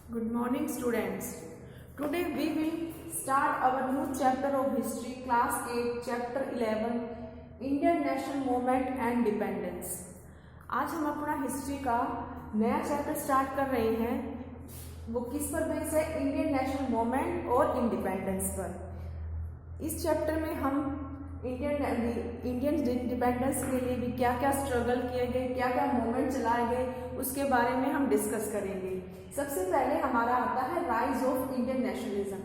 Good morning, students. Today we will start our new chapter of history, class 8, chapter 11, Indian National Movement and Dependence. आज हम अपना history का नया chapter start कर रहे हैं। वो किस पर बेस है? इंडियन नेशनल मूवमेंट और इंडिपेंडेंस पर। इस चैप्टर में हम इंडियन इंडिपेंडेंस के लिए भी क्या क्या स्ट्रगल किए गए, क्या क्या मूवमेंट चलाए गए, उसके बारे में हम डिस्कस करेंगे। सबसे पहले हमारा आता है राइज ऑफ इंडियन नेशनलिज्म।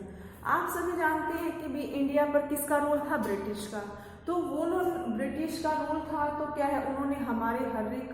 आप सभी जानते हैं कि भी इंडिया पर किसका रोल था? ब्रिटिश का। तो वो ब्रिटिश का रोल था, तो क्या है, उन्होंने हमारे हर एक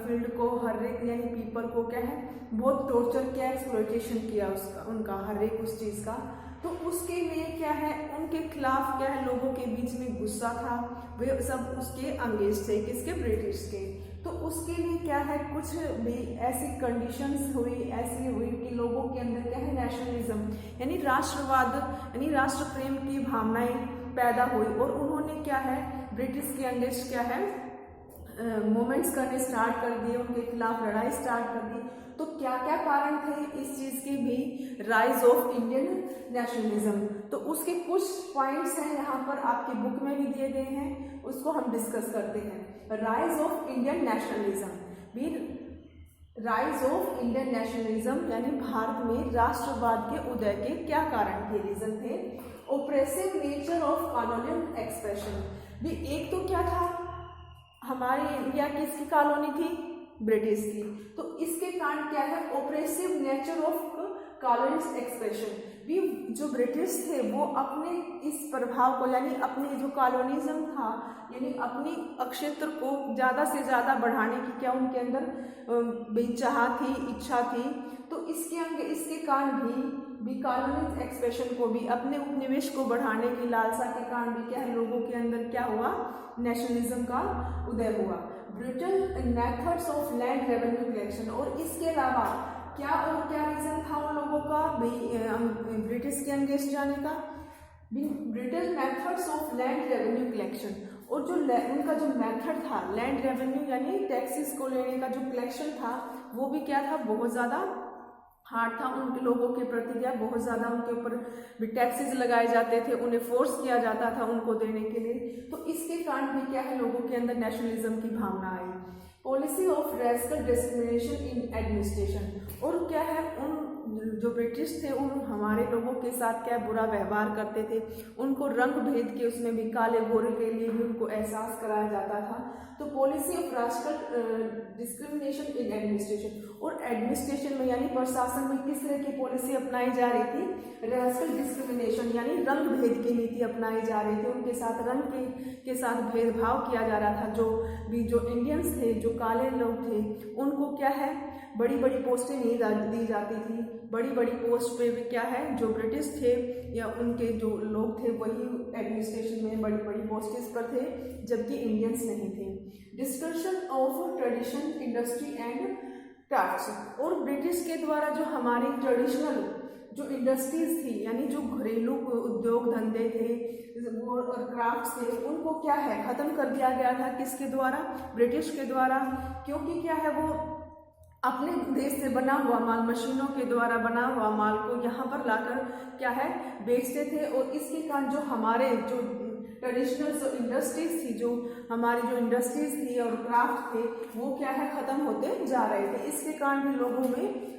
फील्ड को, हर एक यानी पीपल को क्या है, बहुत टॉर्चर किया, एक्सप्लॉयटेशन किया उसका, उनका हर एक उस चीज़ का। तो उसके लिए क्या है, उनके खिलाफ क्या है, लोगों के बीच में गुस्सा था, वे सब उसके अंगेज थे, किसके? ब्रिटिश के। तो उसके लिए क्या है, कुछ भी ऐसी कंडीशंस हुई, ऐसी हुई कि लोगों के अंदर क्या है, नेशनलिज्म यानी राष्ट्रवाद यानी राष्ट्र प्रेम की भावनाएं पैदा हुई, और उन्होंने क्या है, ब्रिटिश के अंगेज क्या है, मूवमेंट्स करने स्टार्ट कर दिए, उनके खिलाफ लड़ाई स्टार्ट कर दी। तो क्या क्या कारण थे इस चीज के भी? Rise of Indian nationalism. तो उसके कुछ पॉइंट्स हैं यहाँ पर, आपकी बुक में भी दिए गए हैं, उसको हम डिस्कस करते हैं। राइज ऑफ इंडियन नेशनलिज्म भी, राइज ऑफ इंडियन नेशनलिज्म यानी भारत में राष्ट्रवाद के उदय के क्या कारण थे, रीजन थे? Oppressive nature of colonial expression भी एक तो क्या था, हमारी इंडिया किसकी कॉलोनी थी? ब्रिटिश की। तो इसके कारण क्या है, oppressive nature of colonial expression भी, जो ब्रिटिश थे वो अपने इस प्रभाव को यानी अपनी जो कॉलोनिज्म था यानी अपनी क्षेत्र को ज़्यादा से ज़्यादा बढ़ाने की क्या उनके अंदर बेचाह थी, इच्छा थी। तो इसके कारण भी कॉलोनियल एक्सप्रेशन को भी, अपने उपनिवेश को बढ़ाने की लालसा के कारण भी क्या है, लोगों के अंदर क्या हुआ, नेशनलिज्म का उदय हुआ। Brittle methods of land revenue collection, और इसके अलावा क्या रीजन था उन लोगों का ब्रिटिश के अंगेज जाने का? Brittle methods of land revenue collection, और जो उनका जो मेथड था लैंड रेवेन्यू यानी टैक्सेस को लेने का जो कलेक्शन था, वो भी क्या था, बहुत ज़्यादा हार्ड था उनके लोगों के प्रति। क्या बहुत ज़्यादा उनके ऊपर भी टैक्सेस लगाए जाते थे, उन्हें फोर्स किया जाता था उनको देने के लिए। तो इसके कारण भी क्या है, लोगों के अंदर नेशनलिज्म की भावना आई। Policy of racial discrimination in administration, और क्या है, उन जो ब्रिटिश थे उन हमारे लोगों के साथ क्या बुरा व्यवहार करते थे, उनको रंग भेद के, उसमें भी काले गोरे के लिए भी उनको एहसास कराया जाता था। तो policy of rascal discrimination in administration, और एडमिनिस्ट्रेशन में यानी प्रशासन में किस तरह की पॉलिसी अपनाई जा रही थी? रास्कल डिस्क्रिमिनेशन यानी रंग भेद की नीति अपनाई जा रही थी, उनके साथ रंग के साथ भेदभाव किया जा रहा था। जो इंडियंस थे, जो काले लोग थे, उनको क्या है, बड़ी बड़ी पोस्टें नहीं दी जाती थी। बड़ी बड़ी पोस्ट पे भी क्या है, जो ब्रिटिश थे या उनके जो लोग थे वही एडमिनिस्ट्रेशन में बड़ी बड़ी पोस्टेस पर थे, जबकि इंडियंस नहीं थे। Discussion of tradition, industry and crafts, और ब्रिटिश के द्वारा जो हमारी ट्रेडिशनल जो इंडस्ट्रीज थी यानी जो घरेलू उद्योग धंधे थे और क्राफ्ट्स थे, उनको क्या है, खत्म कर दिया गया था। किसके द्वारा? ब्रिटिश के द्वारा। क्योंकि क्या है, वो अपने देश से बना हुआ माल, मशीनों के द्वारा बना हुआ माल को यहाँ पर लाकर क्या है, बेचते थे, और इसके कारण जो हमारे जो ट्रेडिशनल इंडस्ट्रीज थी, जो हमारी जो इंडस्ट्रीज थी और क्राफ्ट थे, वो क्या है, खत्म होते जा रहे थे। इसके कारण भी लोगों में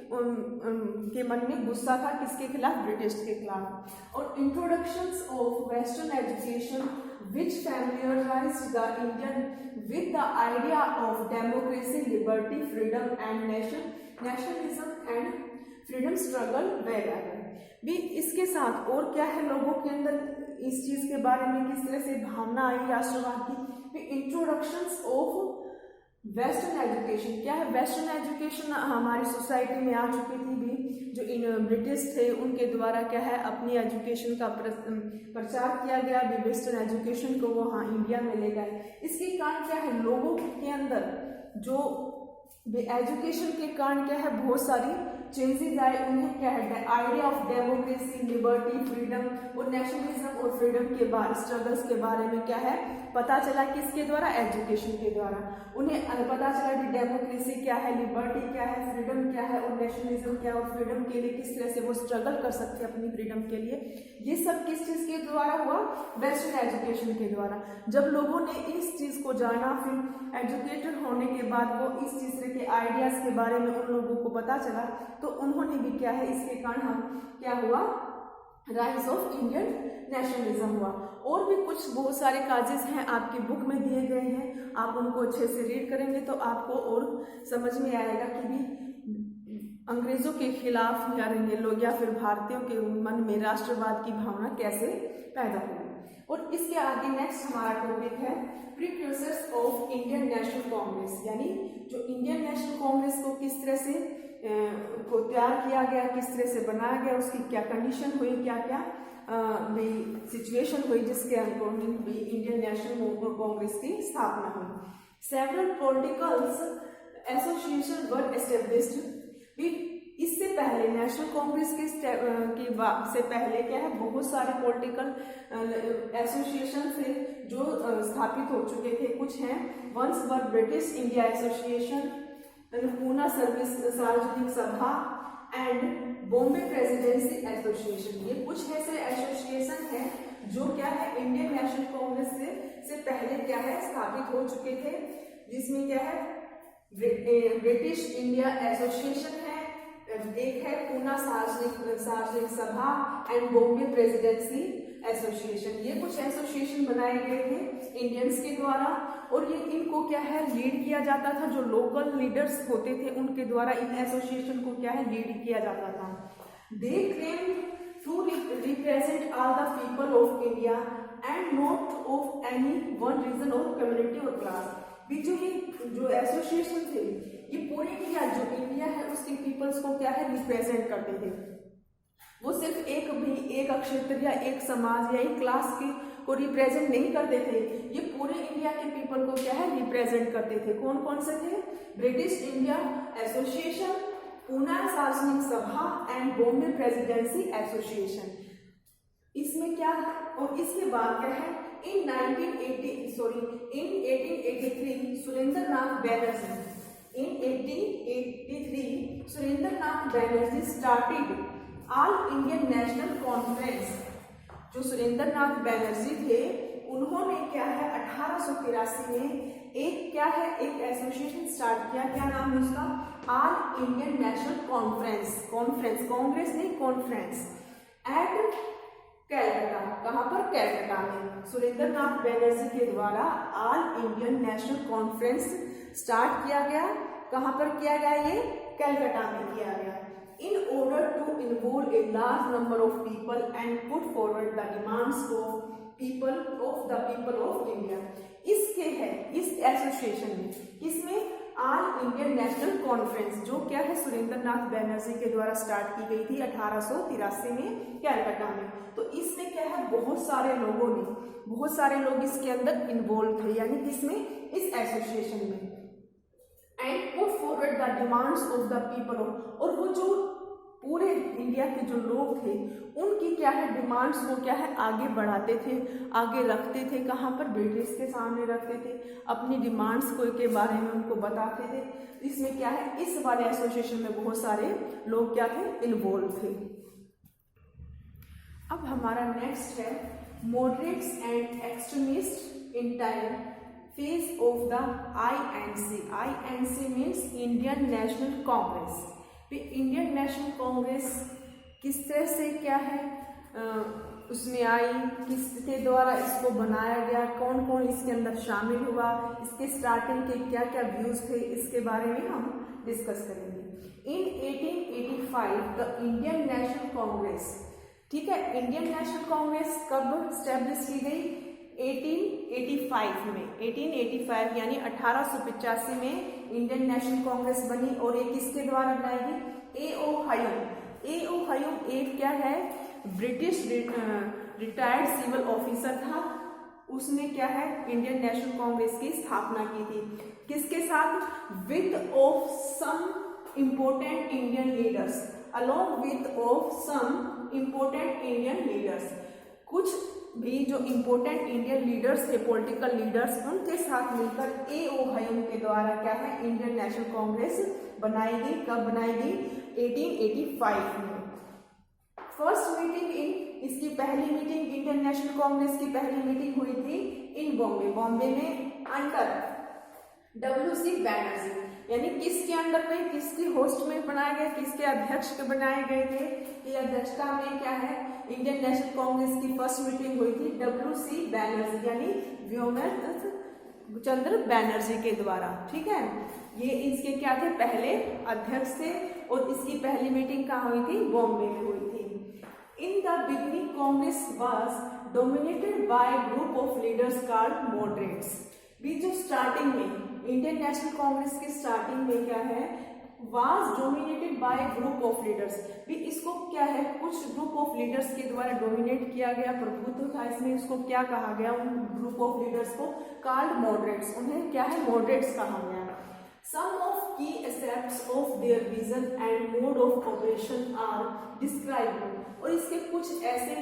के मन में गुस्सा था, किसके खिलाफ? ब्रिटिश के खिलाफ। और introductions of western education which familiarized the Indian with the idea of democracy, liberty, freedom and nationalism and freedom struggle wherever भी। इसके साथ और क्या है, लोगों के अंदर इस चीज के बारे में किस तरह से भावना आई राष्ट्रवाद की? Introductions of western education. क्या है, वेस्टर्न एजुकेशन हमारी सोसाइटी में आ चुकी थी भी, जो ब्रिटिश थे उनके द्वारा क्या है, अपनी एजुकेशन का प्रचार किया गया भी, वेस्टर्न एजुकेशन को वो हाँ इंडिया में ले गए। इसके कारण क्या है, लोगों के अंदर जो एजुकेशन के कारण क्या है, बहुत सारी चेंजेस आए। उन्हें क्या है, idea of democracy, liberty, freedom और नेशनलिज्म और फ्रीडम के बारे, स्ट्रगल्स के बारे में क्या है, पता चला किसके द्वारा, एजुकेशन के द्वारा। उन्हें पता चला कि डेमोक्रेसी क्या है, लिबर्टी क्या है, फ्रीडम क्या है और नेशनलिज्म क्या है, और फ्रीडम के लिए किस तरह से वो स्ट्रगल कर सकते हैं अपनी फ्रीडम के लिए। ये सब किस चीज़ के द्वारा हुआ, वेस्टर्न एजुकेशन के द्वारा। जब लोगों ने इस चीज़ को जाना, फिर एजुकेटेड होने के बाद वो इस चीज़ के आइडियाज़ के बारे में उन लोगों को पता चला, तो उन्होंने भी क्या है, इसके कारण हम क्या हुआ, राइज ऑफ इंडियन नेशनलिज्म हुआ। और भी कुछ बहुत सारे काजेस हैं आपकी बुक में दिए गए हैं, आप उनको अच्छे से रीड करेंगे तो आपको और समझ में आएगा कि भी अंग्रेजों के खिलाफ लोग या फिर भारतीयों के मन में राष्ट्रवाद की भावना कैसे पैदा हुई। और इसके आगे नेक्स्ट हमारा टॉपिक है प्रीक्यूर्सर्स ऑफ इंडियन नेशनल कांग्रेस, यानी जो इंडियन नेशनल कांग्रेस को किस तरह से को तैयार किया गया, किस तरह से बनाया गया, उसकी क्या कंडीशन हुई, क्या क्या सिचुएशन हुई जिसके अकॉर्डिंग भी इंडियन नेशनल कांग्रेस की स्थापना हुई। सेवरल पॉलिटिकल एसोसिएशन वर एस्टेब्लिश्ड। इससे पहले नेशनल कांग्रेस के से पहले क्या है, बहुत सारे पॉलिटिकल एसोसिएशन थे जो स्थापित हो चुके थे। कुछ हैं, ones were British India association, Poona service सार्वजनिक सभा एंड बॉम्बे प्रेसिडेंसी एसोसिएशन। ये कुछ ऐसे एसोसिएशन हैं जो क्या है, इंडियन नेशनल कांग्रेस से पहले क्या है, स्थापित हो चुके थे, जिसमें क्या है, ब्रिटिश इंडिया एसोसिएशन है, एक है पूना सार्वजनिक सभा एंड बॉम्बे प्रेसिडेंसी एसोसिएशन। ये कुछ एसोसिएशन बनाए गए थे इंडियंस के द्वारा, और ये इनको क्या है, लीड किया जाता था, जो लोकल लीडर्स होते थे उनके द्वारा इन एसोसिएशन को क्या है, लीड किया जाता था। They claim to represent all the people of India and not of any one region or community or class. भी जो एसोसिएशन थे, ये पूरे इंडिया, जो इंडिया है उसके पीपल्स को क्या है, रिप्रेजेंट करते थे। वो सिर्फ एक क्षेत्र या एक समाज या एक क्लास को रिप्रेजेंट नहीं करते थे, ये पूरे इंडिया के पीपल को क्या है, रिप्रेजेंट करते थे। कौन कौन से थे, ब्रिटिश इंडिया एसोसिएशन, पूना सार्वजनिक सभा एंड बॉम्बे प्रेसिडेंसी एसोसिएशन। इसमें क्या, और इसके बाद क्या है, इन 1883 Surendranath Banerjee, in 1883 Surendranath Banerjee started all Indian national conference. जो सुरेंद्रनाथ बैनर्जी थे, उन्होंने क्या है, 1883 में एक क्या है, एक एसोसिएशन स्टार्ट किया। क्या नाम है उसका, all Indian national conference. Congress नहीं, कॉन्फ्रेंस एट कैलकाटा। कहाँ पर, कैलकाटा में सुरेंद्रनाथ बैनर्जी के द्वारा all Indian national conference start किया गया। कहाँ पर किया गया, ये कैलकाटा में किया गया। In order to involve a large number of people and put forward the demands of the people of India. इसके है, इस एसोसिएशन में, किसमें, ऑल इंडियन नेशनल कॉन्फ्रेंस, जो क्या है, सुरेंद्रनाथ बैनर्जी के द्वारा स्टार्ट की गई थी 1883 में कैलकाटा में। तो इसमें क्या है, बहुत सारे लोग इसके अंदर इन्वॉल्व थे, यानी किसमें, इस एसोसिएशन में। And put forward the demands of the people, और वो जो पूरे इंडिया के जो लोग थे उनकी क्या है, डिमांड्स को क्या है, आगे बढ़ाते थे, आगे रखते थे। कहाँ पर, ब्रिटिश के सामने रखते थे, अपनी डिमांड्स को के बारे में उनको बताते थे। इसमें क्या है, इस वाले एसोसिएशन में बहुत सारे लोग क्या थे, इन्वॉल्व थे। अब हमारा नेक्स्ट है moderates and extremist in time phase of the INC। INC means Indian national Congress. Indian national Congress किस तरह से क्या है, उसमें आई, किसके द्वारा इसको बनाया गया, कौन कौन इसके अंदर शामिल हुआ, इसके स्टार्टिंग के क्या क्या व्यूज थे, इसके बारे में हम डिस्कस करेंगे। इन 1885 द इंडियन नेशनल कांग्रेस, ठीक है, इंडियन नेशनल कांग्रेस कब स्टैब्लिश की गई, 1885 में। 1885 यानी 1885 में इंडियन नेशनल कांग्रेस बनी, और ये किसके द्वारा बनाई गई, A.O. ह्यूम एक क्या है, ब्रिटिश रिटायर्ड सिविल ऑफिसर था। उसने क्या है, इंडियन नेशनल कांग्रेस की स्थापना की थी। किसके साथ, with of some important Indian leaders, along with of some important Indian leaders. कुछ भी जो इम्पोर्टेंट इंडियन लीडर्स थे, पॉलिटिकल लीडर्स, उनके साथ मिलकर ए.ओ. हयम के द्वारा क्या है इंडियन नेशनल कांग्रेस बनाई गई। कब बनाई गई? 1885 में। फर्स्ट मीटिंग इसकी पहली मीटिंग इंडियन नेशनल कांग्रेस की पहली मीटिंग हुई थी इन बॉम्बे में अंडर W.C. बैनर्जी। यानी किसके अंडर में, किसकी होस्ट में बनाया गया, किसके अध्यक्ष के बनाए गए थे? ये अध्यक्षता में क्या है इंडियन नेशनल कांग्रेस की फर्स्ट मीटिंग हुई थी W.C. बैनर्जी यानी व्योम चंद्र बैनर्जी के द्वारा। ठीक है, ये इसके क्या थे? पहले अध्यक्ष थे और इसकी पहली मीटिंग कहाँ हुई थी? बॉम्बे में हुई थी। In the beginning Congress was dominated by group of leaders called moderates. भी जो स्टार्टिंग में इंडियन नेशनल कांग्रेस की स्टार्टिंग में क्या है was dominated by group of leaders. भी इसको क्या है कुछ ग्रुप ऑफ लीडर्स के द्वारा डोमिनेट किया गया, प्रभुत्व था इसमें। इसको क्या कहा गया उन ग्रुप ऑफ लीडर्स को? Called moderates. उन्हें क्या है मॉडरेट्स कहा गया। Some of key aspects of their vision and mode of operation are described। और इसके कुछ ऐसे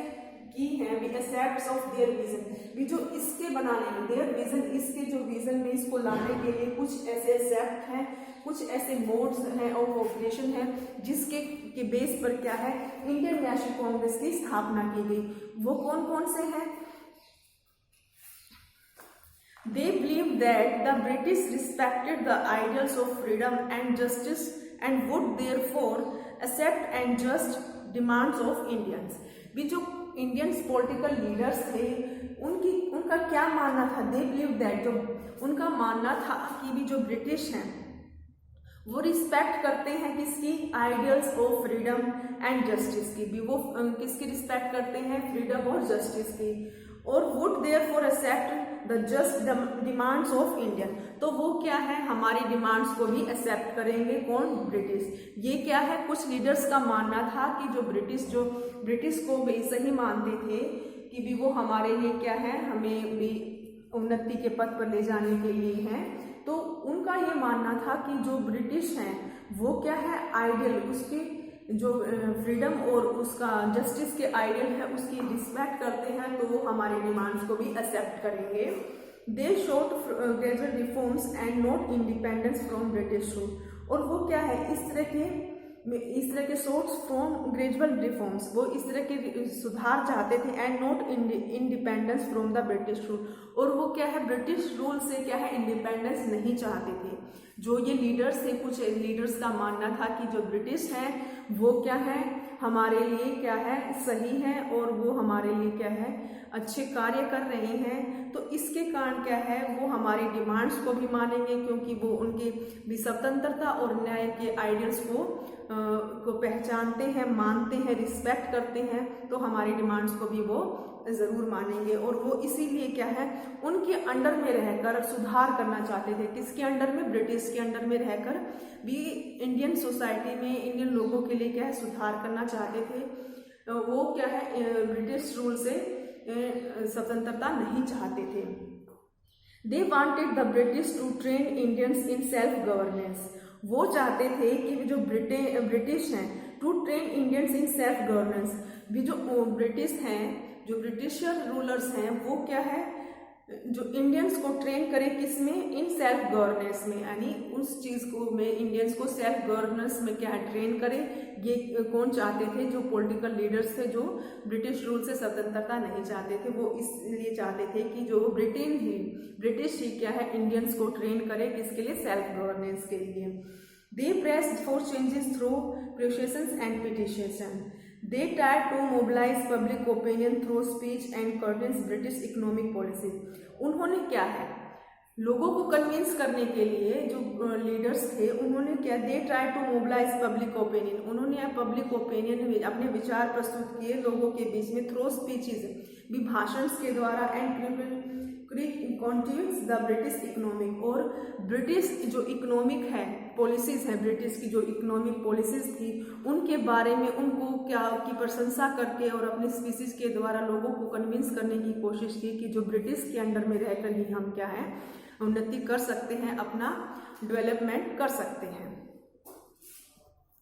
की हैं भी एसेप्ट्स ऑफ देयर विजन, भी जो इसके बनाने में देयर विजन, इसके जो विजन में इसको लाने के लिए कुछ ऐसे एसेप्ट हैं, कुछ ऐसे मोड्स हैं और ऑपरेशन है जिसके के बेस पर क्या है इंडियन नेशनल कांग्रेस की स्थापना की गई। वो कौन कौन से हैं? They believed that the British respected the ideals of freedom and justice and would therefore accept and just demands of Indians। भी जो इंडियंस पॉलिटिकल लीडर्स थे उनका क्या मानना था? They believed that, जो उनका मानना था कि भी जो ब्रिटिश हैं वो रिस्पेक्ट करते हैं किसकी? Ideals of freedom and justice की। भी वो किसकी रिस्पेक्ट करते हैं? फ्रीडम और जस्टिस की। और would therefore accept the just demands of Indian. तो वो क्या है हमारी डिमांड्स को भी एक्सेप्ट करेंगे। कौन? ब्रिटिश। ये क्या है कुछ लीडर्स का मानना था कि जो ब्रिटिश को भी सही मानते थे कि भी वो हमारे लिए क्या है हमें भी उन्नति के पथ पर ले जाने के लिए हैं। तो उनका ये मानना था कि जो ब्रिटिश हैं वो क्या है आइडियल, उसकी जो फ्रीडम और उसका जस्टिस के आइडियल है उसकी रिस्पेक्ट करते हैं, तो वो हमारे डिमांड्स को भी एक्सेप्ट करेंगे। They showed gradual reforms and not independence from British rule. और वो क्या है इस तरह के सोर्स फ्रॉम ग्रेजुअल रिफॉर्म्स, वो इस तरह के सुधार चाहते थे and not independence from the British rule. और वो क्या है ब्रिटिश रूल से क्या है इंडिपेंडेंस नहीं चाहते थे। जो ये लीडर्स थे कुछ लीडर्स का मानना था कि जो ब्रिटिश हैं वो क्या है हमारे लिए क्या है सही है और वो हमारे लिए क्या है अच्छे कार्य कर रहे हैं। तो इसके कारण क्या है वो हमारी डिमांड्स को भी मानेंगे क्योंकि वो उनकी भी स्वतंत्रता और न्याय के आइडियल्स को पहचानते हैं, मानते हैं, रिस्पेक्ट करते हैं। तो हमारी डिमांड्स को भी वो ज़रूर मानेंगे। और वो इसीलिए क्या है उनके अंडर में रहकर सुधार करना चाहते थे। किसके अंडर में? ब्रिटिश के अंडर में रहकर भी इंडियन सोसाइटी में इंडियन लोगों के लिए क्या है सुधार करना चाहते थे। वो क्या है ब्रिटिश रूल से स्वतंत्रता नहीं चाहते थे। They wanted the British to train Indians in self governance. वो चाहते थे कि जो ब्रिटिश हैं to train Indians in self governance. भी जो ब्रिटिश हैं जो ब्रिटिशर रूलर्स हैं वो क्या है जो इंडियंस को ट्रेन करे किसमें? इन सेल्फ गवर्नेंस में, यानी उस चीज़ को में इंडियंस को सेल्फ गवर्नेंस में क्या है ट्रेन करे। ये कौन चाहते थे? जो पॉलिटिकल लीडर्स थे जो ब्रिटिश रूल से स्वतंत्रता नहीं चाहते थे। वो इसलिए चाहते थे कि जो ब्रिटिश ही क्या है इंडियंस को ट्रेन करे किसके लिए? सेल्फ गवर्नेंस के लिए। They pressed for changes through processions and petition. They tried to mobilize public opinion through speech and curtains British economic policy। उन्होंने क्या है लोगों को कन्विंस करने के लिए जो लीडर्स थे उन्होंने क्या they try to mobilise public opinion. उन्होंने पब्लिक ओपिनियन में अपने विचार प्रस्तुत किए लोगों के बीच में थ्रू स्पीचेज भी भाषण के द्वारा and contributes the British economic. और ब्रिटिश जो इकोनॉमिक है पॉलिसीज हैं ब्रिटिश की जो इकोनॉमिक पॉलिसीज थी उनके बारे में उनको क्या की प्रशंसा करके और अपने स्पीचेज के द्वारा लोगों को कन्विंस करने की कोशिश की कि जो ब्रिटिश के अंडर में रहकर ही हम क्या है उन्नति कर सकते हैं, अपना डेवलपमेंट कर सकते हैं।